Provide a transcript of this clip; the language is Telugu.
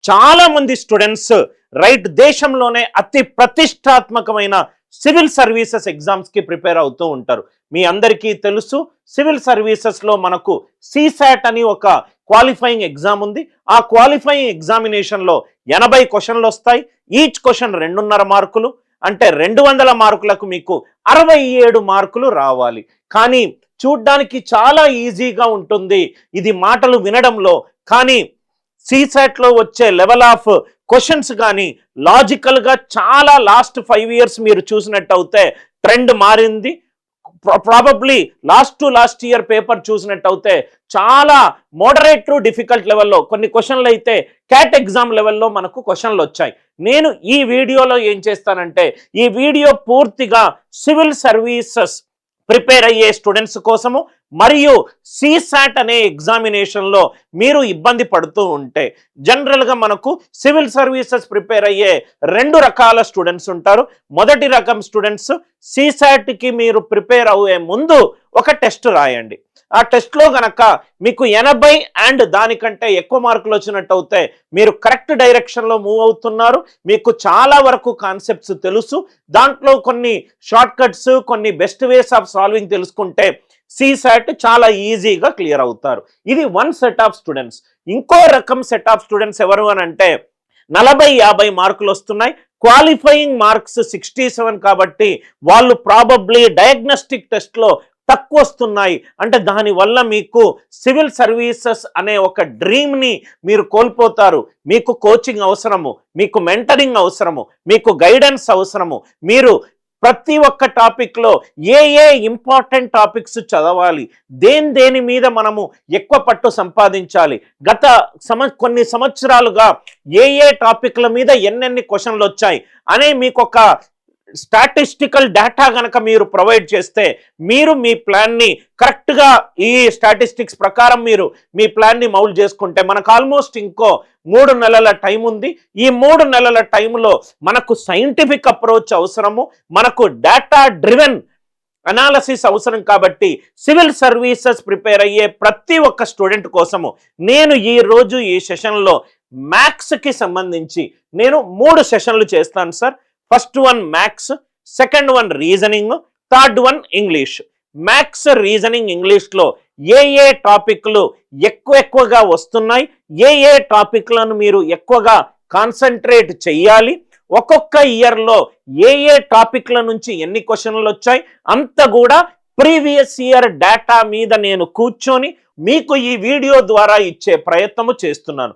చాలా మంది స్టూడెంట్స్ రైట్ దేశంలోనే అతి ప్రతిష్టాత్మకమైన సివిల్ సర్వీసెస్ ఎగ్జామ్స్ కి ప్రిపేర్ అవుతూ ఉంటారు. మీ అందరికీ తెలుసు, సివిల్ సర్వీసెస్ లో మనకు సిసాట్ అని ఒక క్వాలిఫైయింగ్ ఎగ్జామ్ ఉంది. ఆ క్వాలిఫైయింగ్ ఎగ్జామినేషన్ లో 80 క్వశ్చన్లు వస్తాయి. ఈచ్ క్వశ్చన్ 2.5 మార్కులు, అంటే 200 మార్కులకు మీకు 67 మార్కులు రావాలి. కానీ చూడ్డానికి చాలా ఈజీగా ఉంటుంది ఇది మాటలు వినడంలో, కానీ సిసాట్ లో వచ్చే లెవెల్ ఆఫ్ క్వశ్చన్స్ కానీ లాజికల్ గా చాలా లాస్ట్ 5 ఇయర్స్ మీరు చూసినట్టయితే ట్రెండ్ మారింది. ప్రాబబ్లీ లాస్ట్ ఇయర్ పేపర్ చూసినట్టయితే చాలా మోడరేట్ టు డిఫికల్ట్ లెవెల్లో కొన్ని క్వశ్చన్లు అయితే క్యాట్ ఎగ్జామ్ లెవెల్లో మనకు క్వశ్చన్లు వచ్చాయి. నేను ఈ వీడియోలో ఏం చేస్తానంటే, ఈ వీడియో పూర్తిగా సివిల్ సర్వీసెస్ ప్రిపేర్ అయ్యే స్టూడెంట్స్ కోసము, మరియు సిసాట్ అనే ఎగ్జామినేషన్లో మీరు ఇబ్బంది పడుతూ ఉంటే, జనరల్గా మనకు సివిల్ సర్వీసెస్ ప్రిపేర్ అయ్యే 2 రకాల స్టూడెంట్స్ ఉంటారు. మొదటి రకం స్టూడెంట్స్ సిసాట్కి మీరు ప్రిపేర్ అయ్యే ముందు ఒక టెస్ట్ రాయండి. ఆ టెస్ట్లో గనక మీకు 80 అండ్ దానికంటే ఎక్కువ మార్కులు వచ్చినట్టు అవుతే మీరు కరెక్ట్ డైరెక్షన్లో మూవ్ అవుతున్నారు. మీకు చాలా వరకు కాన్సెప్ట్స్ తెలుసు, దాంట్లో కొన్ని షార్ట్ కట్స్, కొన్ని బెస్ట్ వేస్ ఆఫ్ సాల్వింగ్ తెలుసుకుంటే సిసాట్ చాలా ఈజీగా క్లియర్ అవుతారు. ఇది వన్ సెట్ ఆఫ్ స్టూడెంట్స్. ఇంకో రకం సెట్ ఆఫ్ స్టూడెంట్స్ ఎవరు అని అంటే, 40-50 మార్కులు వస్తున్నాయి, క్వాలిఫైయింగ్ మార్క్స్ 67 కాబట్టి వాళ్ళు ప్రాబబ్లీ డయాగ్నోస్టిక్ టెస్ట్లో తక్కువ వస్తున్నాయి. అంటే దానివల్ల మీకు సివిల్ సర్వీసెస్ అనే ఒక డ్రీమ్ని మీరు కోల్పోతారు. మీకు కోచింగ్ అవసరము, మీకు మెంటరింగ్ అవసరము, మీకు గైడెన్స్ అవసరము. మీరు ప్రతి ఒక్క టాపిక్లో ఏ ఇంపార్టెంట్ టాపిక్స్ చదవాలి, దేని మీద మనము ఎక్కువ పట్టు సంపాదించాలి, గత కొన్ని సంవత్సరాలుగా ఏ టాపిక్ల మీద ఎన్నెన్ని క్వశ్చన్లు వచ్చాయి అనే మీకు ఒక స్టాటిస్టికల్ డేటా గనక మీరు ప్రొవైడ్ చేస్తే, మీరు మీ ప్లాన్ని కరెక్ట్గా ఈ స్టాటిస్టిక్స్ ప్రకారం మీరు మీ ప్లాన్ని మౌల్డ్ చేసుకుంటే, మనకు ఆల్మోస్ట్ ఇంకో 3 నెలల టైం ఉంది. ఈ 3 నెలల టైంలో మనకు సైంటిఫిక్ అప్రోచ్ అవసరము, మనకు డేటా డ్రివెన్ అనాలసిస్ అవసరం. కాబట్టి సివిల్ సర్వీసెస్ ప్రిపేర్ అయ్యే ప్రతి ఒక్క స్టూడెంట్ కోసము నేను ఈరోజు ఈ సెషన్లో మ్యాథ్స్కి సంబంధించి నేను 3 సెషన్లు చేస్తాను sir. First one maths, second one reasoning, third one English. Maths, reasoning, ఇంగ్లీష్లో ఏ టాపిక్లు ఎక్కువగా వస్తున్నాయి, ఏ టాపిక్లను మీరు ఎక్కువగా కాన్సన్ట్రేట్ చెయ్యాలి, ఒక్కొక్క ఇయర్లో ఏ టాపిక్ల నుంచి ఎన్ని క్వశ్చన్లు వచ్చాయి అంత కూడా ప్రీవియస్ ఇయర్ డేటా మీద నేను కూర్చొని మీకు ఈ వీడియో ద్వారా ఇచ్చే ప్రయత్నము చేస్తున్నాను.